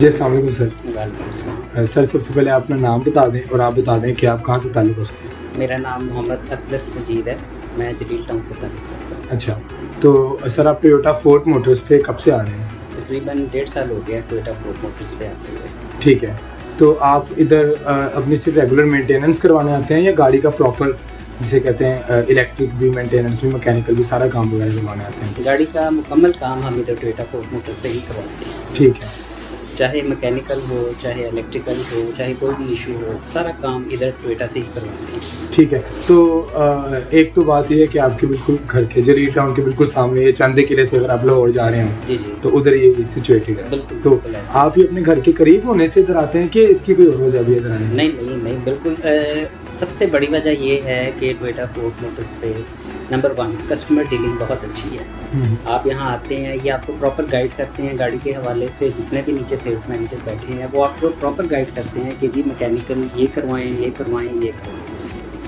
जी अस्सलाम वालेकुम सर। वालेकुम सलाम। सर सबसे पहले आप अपना नाम बता दें और आप बता दें कि आप कहाँ से ताल्लुक़ रखते हैं। मेरा नाम मोहम्मद अकदस मजीद है, मैं जलील टाउन से ताल्लुक़ रखता हूँ। अच्छा, तो सर आप टोयोटा फोर्ट मोटर्स पे कब से आ रहे हैं? तकरीबन 1.5 साल हो गया टोयोटा फोर्ट मोटर्स पे आते हुए। ठीक है, तो आप इधर अपनी सिर्फ रेगुलर मेंटेनेंस करवाने आते हैं या गाड़ी का प्रॉपर जिसे कहते हैं इलेक्ट्रिक भी, मेंटेनेंस भी, मैकेनिकल भी, सारा काम वगैरह करवाने आते हैं? गाड़ी का मुकम्मल काम हम इधर टोयोटा फोर्ट मोटर्स से ही करवाते हैं। ठीक है, चाहे मैकेनिकल हो, चाहे इलेक्ट्रिकल हो, चाहे कोई भी इशू हो, सारा काम इधर टोयोटा से ही करवाते हैं। ठीक है। तो एक तो बात ये है कि आपके बिल्कुल घर के जलील टाउन के बिल्कुल सामने ये चांदे किले से अगर आप लाहौर जा रहे हैं जी जी, तो उधर ये सिचुएटेड है। बिल्कुल तो बिल्कुल ऐसा। आप ही अपने घर के करीब होने से इधर आते हैं कि इसकी कोई और वजह भी इधर आने? नहीं बिल्कुल। सबसे बड़ी वजह ये है कि टोयोटा फोर्ट मोटर्स पे नंबर 1 कस्टमर डीलिंग बहुत अच्छी है। आप यहाँ आते हैं, ये आपको प्रॉपर गाइड करते हैं गाड़ी के हवाले से। जितने भी नीचे सेल्स मैनेजर बैठे हैं वो आपको प्रॉपर गाइड करते हैं कि जी मैकेनिकल ये करवाएं, ये करवाएं, ये करवाएं।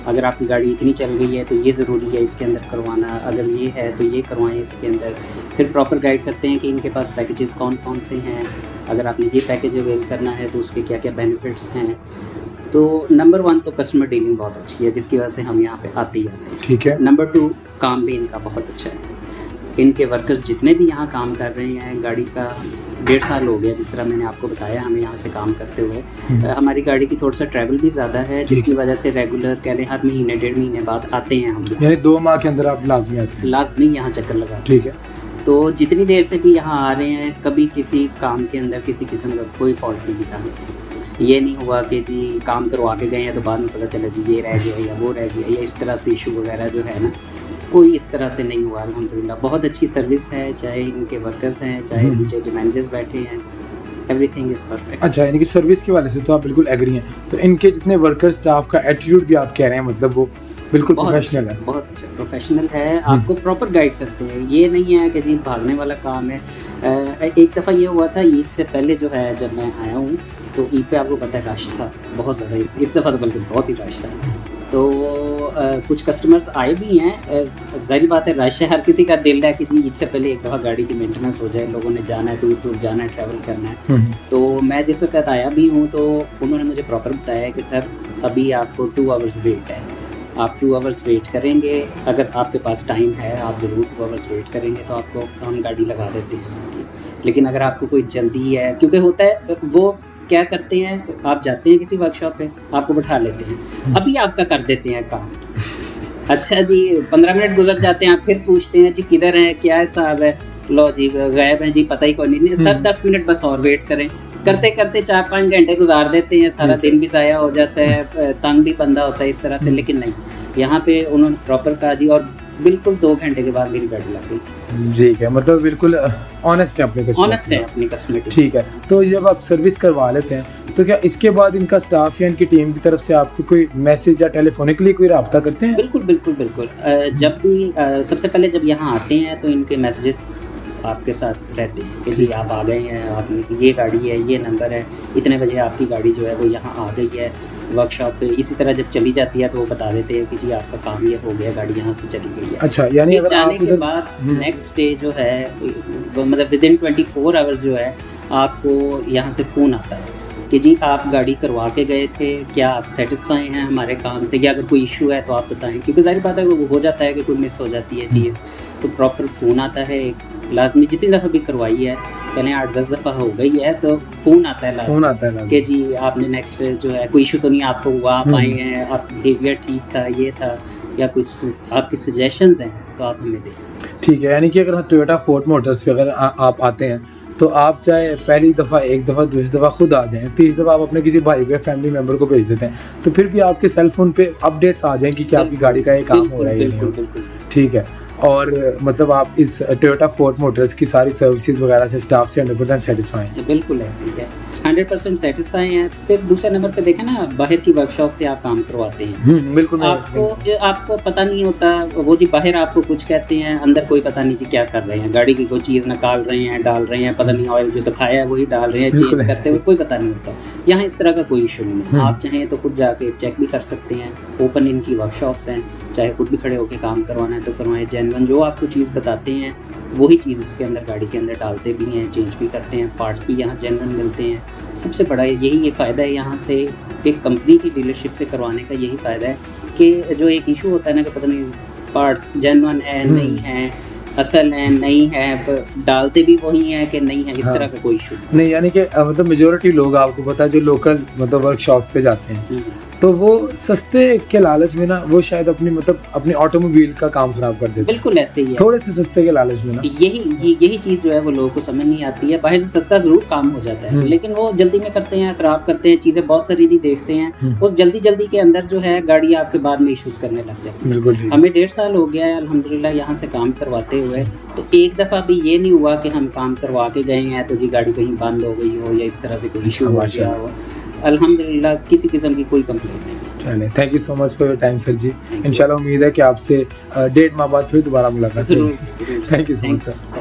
अगर आपकी गाड़ी इतनी चल गई है तो ये ज़रूरी है इसके अंदर करवाना, अगर ये है तो ये करवाएं इसके अंदर। फिर प्रॉपर गाइड करते हैं कि इनके पास पैकेजेस कौन कौन से हैं, अगर आपने ये पैकेज अवेल करना है तो उसके क्या क्या बेनिफिट्स हैं। तो नंबर 1 तो कस्टमर डीलिंग बहुत अच्छी है, जिसकी वजह से हम यहाँ पे आते ही आते हैं। ठीक है। नंबर 2 काम भी इनका बहुत अच्छा है। इनके वर्कर्स जितने भी यहाँ काम कर रहे हैं, गाड़ी का 1.5 साल हो गया जिस तरह मैंने आपको बताया हमें यहाँ से काम करते हुए। हमारी गाड़ी की थोड़ा सा ट्रैवल भी ज़्यादा है, जिसकी वजह से रेगुलर कह लें हर महीने 1.5 महीने बाद आते हैं हम। यानी 2 माह के अंदर आप लाजमी आते हैं? लाजमी यहाँ चक्कर लगाते हैं। ठीक है। तो जितनी देर से भी यहाँ आ रहे हैं, कभी किसी काम के अंदर किसी किस्म का कोई फॉल्ट नहीं दिखा हमें। ये नहीं हुआ कि जी काम करवा के गए हैं तो बाद में पता चला जी ये रह गया या वो रह गया, या इस तरह से इशू वगैरह जो है ना, कोई इस तरह से नहीं हुआ अल्हम्दुलिल्लाह। बहुत अच्छी सर्विस है, चाहे इनके वर्कर्स हैं, चाहे नीचे के मैनेजर्स बैठे हैं, एवरीथिंग इज़ परफेक्ट। अच्छा, यानी कि सर्विस के वाले से तो आप बिल्कुल एग्री हैं। तो इनके जितने वर्कर स्टाफ का एटीट्यूड भी आप कह रहे हैं, मतलब वो बिल्कुल प्रोफेशनल है? बहुत अच्छा प्रोफेशनल है, आपको प्रॉपर गाइड करते हैं। ये नहीं है कि जी भागने वाला काम है। एक दफ़ा ये हुआ था ईद से पहले जो है, जब मैं आया हूँ तो ईद पे आपको पता है रश था बहुत ज़्यादा। इस दफ़ा तो बल्कि बहुत ही रश था। तो कुछ कस्टमर्स आए भी हैं, ज़ाहिर बात है रश है, हर किसी का दिल है कि जी ईद से पहले एक दफ़ा गाड़ी की मेंटेनेंस हो जाए, लोगों ने जाना है, दूर दूर जाना है, ट्रैवल करना है। तो मैं जिस वक्त आया भी हूँ तो उन्होंने मुझे प्रॉपर बताया कि सर अभी आपको 2 आवर्स वेट है, आप 2 आवर्स वेट करेंगे, अगर आपके पास टाइम है आप ज़रूर 2 आवर्स वेट करेंगे तो आपको हम गाड़ी लगा देते हैं आपकी। लेकिन अगर आपको कोई जल्दी है, क्योंकि होता है वो क्या करते हैं, आप जाते हैं किसी वर्कशॉप पे, आपको बैठा लेते हैं, अभी आपका कर देते हैं काम। अच्छा जी 15 मिनट गुजर जाते हैं, आप फिर पूछते हैं जी किधर हैं, क्या हिसाब है, लो जी गायब है जी, पता ही कोई नहीं। सर 10 मिनट बस और वेट करें। करते करते 4-5 घंटे गुजार देते हैं, सारा दिन भी ज़ाया हो जाता है, तंग भी बंदा होता है इस तरह से। लेकिन नहीं, यहाँ पे उन्होंने प्रॉपर कहा जी, और बिल्कुल 2 घंटे के बाद मेरी गाड़ी लग गई। ठीक है, मतलब बिल्कुल ऑनेस्ट है अपने कस्टमर। ऑनेस्ट है अपनी कस्टमर। ठीक है। तो जब आप सर्विस करवा लेते हैं तो क्या इसके बाद इनका स्टाफ या इनकी टीम की तरफ से आपको कोई मैसेज या टेलीफोनिकली कोई रब्ता करते हैं? बिल्कुल बिल्कुल बिल्कुल। जब भी सबसे पहले जब यहाँ आते हैं तो इनके मैसेजेस आपके साथ रहते हैं कि जी आप आ गए हैं, आपने ये गाड़ी है, ये नंबर है, इतने बजे आपकी गाड़ी जो है वो यहाँ आ गई है वर्कशॉप पे। इसी तरह जब चली जाती है तो वो बता देते हैं कि जी आपका काम ये हो गया, गाड़ी यहाँ से चली गई है। अच्छा, यानी अगर जाने आप के बाद नेक्स्ट डे जो है, मतलब विदिन 24 आवर्स जो है आपको यहाँ से फ़ोन आता है कि जी आप गाड़ी करवा के गए थे, क्या आप सेटिस्फाई हैं हमारे काम से, या अगर कोई इशू है तो आप बताएं। क्योंकि ज़ाहिर बात है वो हो जाता है कि कोई मिस हो जाती है चीज़, तो प्रॉपर फ़ोन आता है लाजमी। जितनी दफ़ा भी करवाई है, पहले 8-10 दफ़ा हो गई है, तो फ़ोन आता है लाजमी कि जी आपने नेक्स्ट जो है कोई इशू तो नहीं आपको हुआ, आप आए हैं, आप बिहेवियर ठीक था, ये था, या कोई आपकी सजेशंस हैं तो आप हमें दें। ठीक है, यानी कि अगर टोयोटा फोर्ट मोटर्स पे अगर आप आते हैं तो आप चाहे पहली दफ़ा, एक दफ़ा, दूसरी दफ़ा खुद आ जाएं, तीसरी दफ़ा आप अपने किसी भाई को, फैमिली मेम्बर को भेज देते हैं, तो फिर भी आपके सेल फोन पे अपडेट्स आ जाएं कि क्या आपकी गाड़ी का ये काम हो रहा है या नहीं। ठीक है। और मतलब आप इस टोयोटा फोर्ट मोटर्स की सारी सर्विसेज वगैरह से स्टाफ से 100% सेटिस्फाई हैं? बिल्कुल ऐसे ही है, 100% सेटिस्फाई हैं। फिर दूसरे नंबर पे देखें ना, बाहर की वर्कशॉप से आप काम करवाते हैं, बिल्कुल। आपको पता नहीं होता, वो जी बाहर आपको कुछ कहते हैं, अंदर कोई पता नहीं जी क्या कर रहे हैं, गाड़ी की कोई चीज़ निकाल रहे हैं, डाल रहे हैं, पता नहीं ऑयल जो दिखाया है वही डाल रहे हैं, चेंज करते हुए कोई पता नहीं होता। यहाँ इस तरह का कोई इशू नहीं है, आप चाहें तो खुद जाके चेक भी कर सकते हैं। ओपन इनकी वर्कशॉप्स हैं, चाहे खुद भी खड़े होकर काम करवाना है तो करवाएं। जेन्युइन जो आपको चीज़ बताते हैं वही चीज़ इसके अंदर गाड़ी के अंदर डालते भी हैं, चेंज भी करते हैं, पार्ट्स भी यहाँ जेन्युइन मिलते हैं। सबसे बड़ा यही ये फ़ायदा है यहाँ से, एक कंपनी की डीलरशिप से करवाने का यही फ़ायदा है कि जो एक इशू होता है ना कि पता नहीं पार्ट्स जेन्युइन है नहीं है, असल है नहीं है, डालते भी वही है कि नहीं है, इस तरह का कोई इशू नहीं। यानी कि मतलब मेजोरिटी लोग आपको पता है जो लोकल मतलब वर्कशॉप्स पे जाते हैं तो वो सस्ते के लालच में ना वो शायद अपनी ऑटोमोबाइल का काम खराब कर देते हैं। बिल्कुल ऐसे ही है, थोड़े से सस्ते के लालच में ना यही चीज़ जो है वो लोगों को समझ नहीं आती है। बाहर से सस्ता ज़रूर काम हो जाता है लेकिन वो जल्दी में करते हैं, खराब करते हैं, चीज़ें बहुत सारी नहीं देखते हैं, उस जल्दी के अंदर जो है गाड़ी आपके बाद में इश्यूज़ करने लग जाती है। बिल्कुल। हमें 1.5 साल हो गया है अल्हम्दुलिल्लाह यहाँ से काम करवाते हुए, तो एक दफ़ा भी ये नहीं हुआ कि हम काम करवा के गए हैं तो जी गाड़ी कहीं बंद हो गई हो या इस तरह से कोई इशू हो गया हो। अल्हम्दुलिल्लाह किसी किस्म की कोई कंप्लेंट नहीं। चलिए, thank you so much for your time sir ji. इंशाल्लाह उम्मीद है कि आपसे 1.5 माह बाद फिर दोबारा मुलाकात होगी। Thank you so much sir.